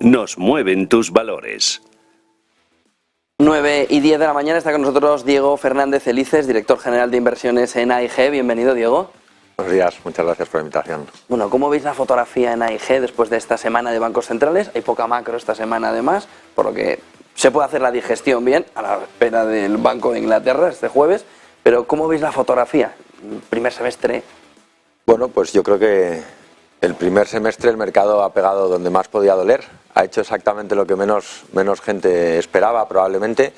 nos mueven tus valores. 9:10 de la mañana está con nosotros Diego Fernández Elices, director general de inversiones en AIG. Bienvenido, Diego. Buenos días, muchas gracias por la invitación. Bueno, ¿cómo veis la fotografía en AIG después de esta semana de bancos centrales? Hay poca macro esta semana además, por lo que se puede hacer la digestión bien a la espera del Banco de Inglaterra este jueves. Pero ¿cómo veis la fotografía? Primer semestre. Bueno, pues yo creo que el primer semestre el mercado ha pegado donde más podía doler. Ha hecho exactamente lo que menos gente esperaba probablemente,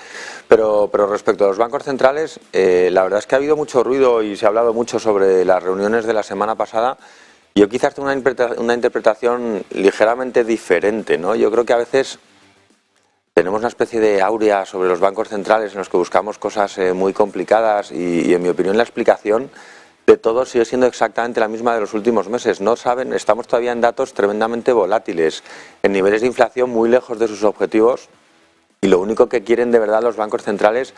pero respecto a los bancos centrales, la verdad es que ha habido mucho ruido y se ha hablado mucho sobre las reuniones de la semana pasada. Yo quizás tengo una interpretación ligeramente diferente, ¿no? Yo creo que a veces tenemos una especie de áurea sobre los bancos centrales en los que buscamos cosas muy complicadas y en mi opinión la explicación de todo sigue siendo exactamente la misma de los últimos meses. No saben, estamos todavía en datos tremendamente volátiles, en niveles de inflación muy lejos de sus objetivos, y lo único que quieren de verdad los bancos centrales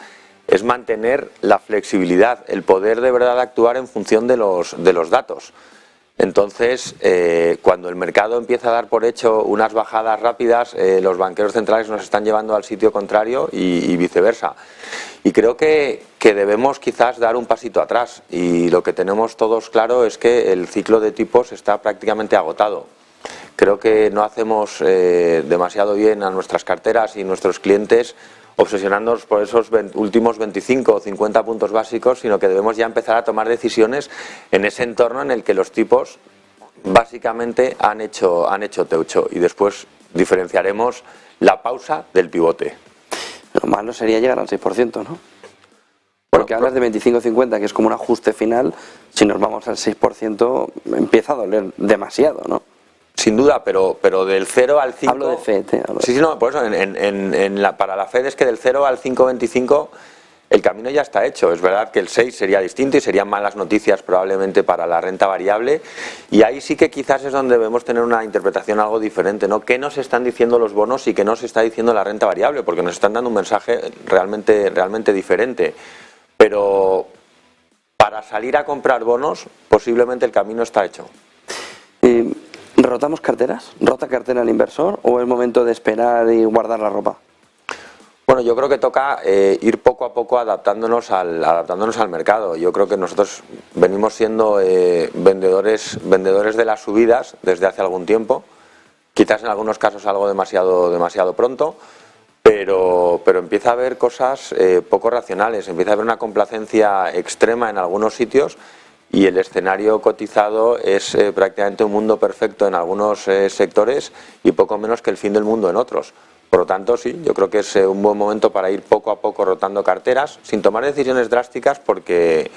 es mantener la flexibilidad, el poder de verdad actuar en función de los datos. Entonces, cuando el mercado empieza a dar por hecho unas bajadas rápidas, los banqueros centrales nos están llevando al sitio contrario y viceversa. Y creo que debemos quizás dar un pasito atrás, y lo que tenemos todos claro es que el ciclo de tipos está prácticamente agotado. Creo que no hacemos demasiado bien a nuestras carteras y nuestros clientes obsesionándonos por esos últimos 25 o 50 puntos básicos, sino que debemos ya empezar a tomar decisiones en ese entorno en el que los tipos básicamente han hecho teucho, y después diferenciaremos la pausa del pivote. Lo malo sería llegar al 6%, ¿no? Porque hablas de 25-50, que es como un ajuste final. Si nos vamos al 6%, empieza a doler demasiado, ¿no? Sin duda, pero del 0 al 5... Hablo de FED. Sí, no, por eso, para la FED es que del 0 al 5,25 el camino ya está hecho. Es verdad que el 6 sería distinto y serían malas noticias probablemente para la renta variable, y ahí sí que quizás es donde debemos tener una interpretación algo diferente, ¿no? ¿Qué nos están diciendo los bonos y qué nos está diciendo la renta variable? Porque nos están dando un mensaje realmente diferente. Pero para salir a comprar bonos, posiblemente el camino está hecho. ¿Rotamos carteras? ¿Rota cartera el inversor o es momento de esperar y guardar la ropa? Bueno, yo creo que toca ir poco a poco adaptándonos al mercado. Yo creo que nosotros venimos siendo vendedores de las subidas desde hace algún tiempo, quizás en algunos casos algo demasiado pronto, pero empieza a haber cosas poco racionales, empieza a haber una complacencia extrema en algunos sitios, y el escenario cotizado es prácticamente un mundo perfecto en algunos sectores y poco menos que el fin del mundo en otros. Por lo tanto, sí, yo creo que es un buen momento para ir poco a poco rotando carteras, sin tomar decisiones drásticas, porque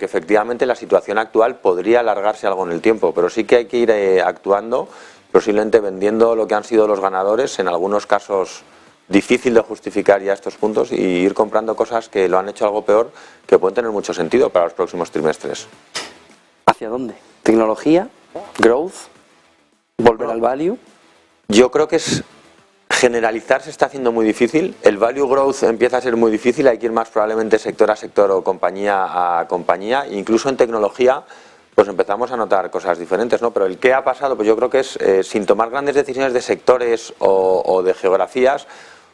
efectivamente la situación actual podría alargarse algo en el tiempo, pero sí que hay que ir actuando, posiblemente vendiendo lo que han sido los ganadores, en algunos casos difícil de justificar ya estos puntos, y ir comprando cosas que lo han hecho algo peor, que pueden tener mucho sentido para los próximos trimestres. ¿Hacia dónde? ¿Tecnología? ¿Growth? ¿Volver al value? Yo creo que generalizar se está haciendo muy difícil. El value growth empieza a ser muy difícil, hay que ir más probablemente sector a sector o compañía a compañía. Incluso en tecnología pues empezamos a notar cosas diferentes, ¿no? Pero el qué ha pasado, pues yo creo que es sin tomar grandes decisiones de sectores o de geografías.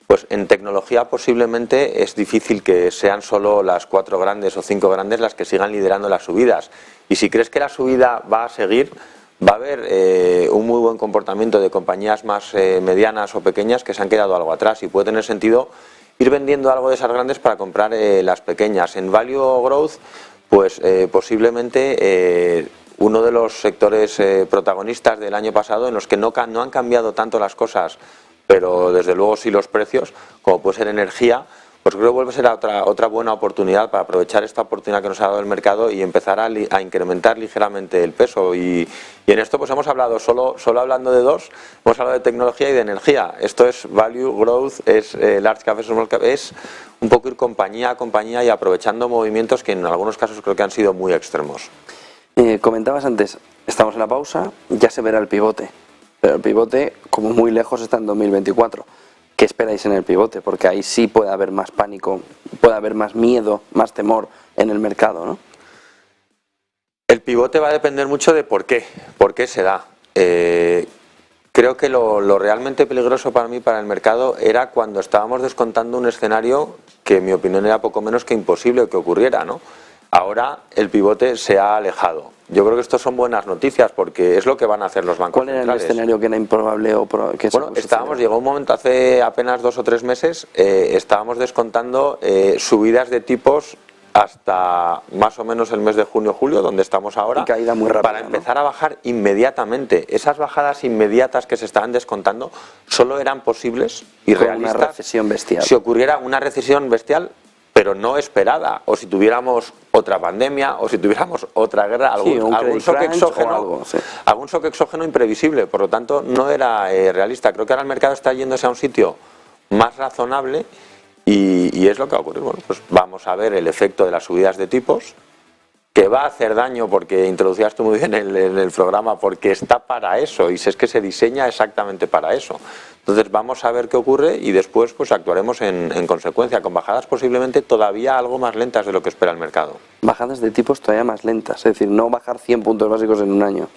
Pues en tecnología posiblemente es difícil que sean solo las 4 grandes o 5 grandes las que sigan liderando las subidas. Y si crees que la subida va a seguir, va a haber un muy buen comportamiento de compañías más medianas o pequeñas que se han quedado algo atrás, y puede tener sentido ir vendiendo algo de esas grandes para comprar las pequeñas. En value o growth, pues posiblemente uno de los sectores protagonistas del año pasado, en los que no han cambiado tanto las cosas, pero desde luego sí los precios, como puede ser energía, pues creo que vuelve a ser otra buena oportunidad para aprovechar esta oportunidad que nos ha dado el mercado y empezar a incrementar ligeramente el peso. Y en esto pues hemos hablado, solo hablando de dos, hemos hablado de tecnología y de energía. Esto es value, growth, es large cap, small cap, es un poco ir compañía a compañía y aprovechando movimientos que en algunos casos creo que han sido muy extremos. Comentabas antes, estamos en la pausa, ya se verá el pivote. Pero el pivote, como muy lejos, está en 2024. ¿Qué esperáis en el pivote? Porque ahí sí puede haber más pánico, puede haber más miedo, más temor en el mercado, ¿no? El pivote va a depender mucho de por qué se da. creo que lo realmente peligroso para mí, para el mercado, era cuando estábamos descontando un escenario que en mi opinión era poco menos que imposible que ocurriera, ¿no? Ahora el pivote se ha alejado. Yo creo que esto son buenas noticias porque es lo que van a hacer los bancos centrales. ¿Cuál era el escenario que era improbable o que bueno, llegó un momento hace apenas 2 o 3 meses, estábamos descontando subidas de tipos hasta más o menos el mes de junio-julio, donde estamos ahora, caída muy rápida, para empezar a bajar inmediatamente. Esas bajadas inmediatas que se estaban descontando solo eran posibles y realistas una recesión bestial. Si ocurriera una recesión bestial, pero no esperada, o si tuviéramos otra pandemia, o si tuviéramos otra guerra, algún shock exógeno, algún shock exógeno imprevisible. Por lo tanto, no era realista. Creo que ahora el mercado está yéndose a un sitio más razonable y es lo que va a ocurrir. Bueno, pues vamos a ver el efecto de las subidas de tipos, que va a hacer daño, porque introducías tú muy bien en el programa, porque está para eso, y es que se diseña exactamente para eso. Entonces vamos a ver qué ocurre y después pues actuaremos en consecuencia, con bajadas posiblemente todavía algo más lentas de lo que espera el mercado. Bajadas de tipos todavía más lentas, es decir, no bajar 100 puntos básicos en un año.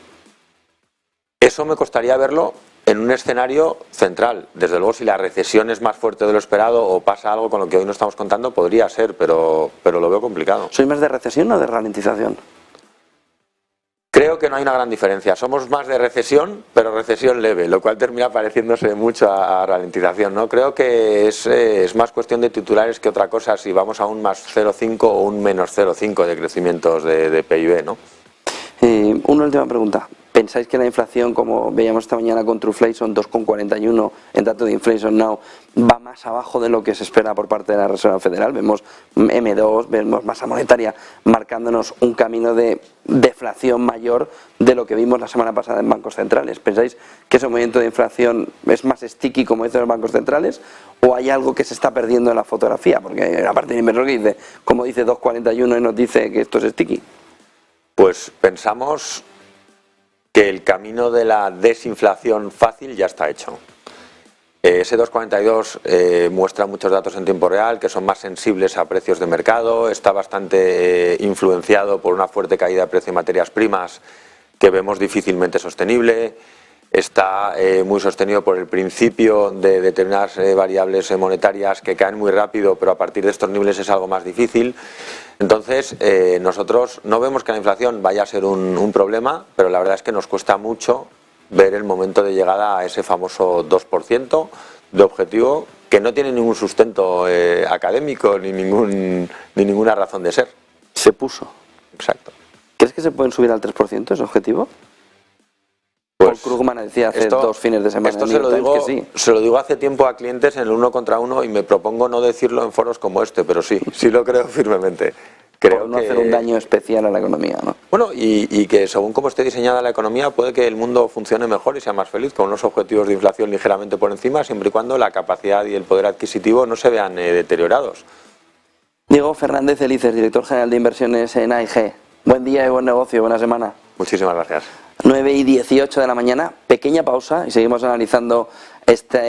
Eso me costaría verlo en un escenario central. Desde luego, si la recesión es más fuerte de lo esperado o pasa algo con lo que hoy no estamos contando, podría ser, pero lo veo complicado. ¿Sois más de recesión o de ralentización? Creo que no hay una gran diferencia. Somos más de recesión, pero recesión leve, lo cual termina pareciéndose mucho a ralentización, ¿no? Creo que es más cuestión de titulares que otra cosa, si vamos a un más 0,5 o un menos 0,5 de crecimientos de PIB, ¿no? Una última pregunta. ¿Pensáis que la inflación, como veíamos esta mañana con Truflation 2,41 en dato de Inflation Now, va más abajo de lo que se espera por parte de la Reserva Federal? Vemos M2, vemos masa monetaria marcándonos un camino de deflación mayor de lo que vimos la semana pasada en bancos centrales. ¿Pensáis que ese movimiento de inflación es más sticky, como dicen los bancos centrales, o hay algo que se está perdiendo en la fotografía? Porque aparte del inversor que dice, como dice 2,41 y nos dice que esto es sticky. Pues pensamos que el camino de la desinflación fácil ya está hecho. Ese 2,42 muestra muchos datos en tiempo real que son más sensibles a precios de mercado, está bastante influenciado por una fuerte caída de precio de materias primas que vemos difícilmente sostenible, está muy sostenido por el principio de determinadas variables monetarias que caen muy rápido, pero a partir de estos niveles es algo más difícil. Entonces, nosotros no vemos que la inflación vaya a ser un problema, pero la verdad es que nos cuesta mucho ver el momento de llegada a ese famoso 2% de objetivo, que no tiene ningún sustento académico ni ninguna razón de ser. Se puso. Exacto. ¿Crees que se pueden subir al 3% ese objetivo? Paul Krugman decía hace 2 fines de semana. Esto se lo digo hace tiempo a clientes en el 1 contra 1 y me propongo no decirlo en foros como este, pero sí lo creo firmemente. Creo por no hacer un daño especial a la economía, ¿no? Bueno, y que según cómo esté diseñada la economía puede que el mundo funcione mejor y sea más feliz, con unos objetivos de inflación ligeramente por encima, siempre y cuando la capacidad y el poder adquisitivo no se vean deteriorados. Diego Fernández Elices, director general de inversiones en AIG. Buen día y buen negocio, buena semana. Muchísimas gracias. 9:18 de la mañana, pequeña pausa y seguimos analizando este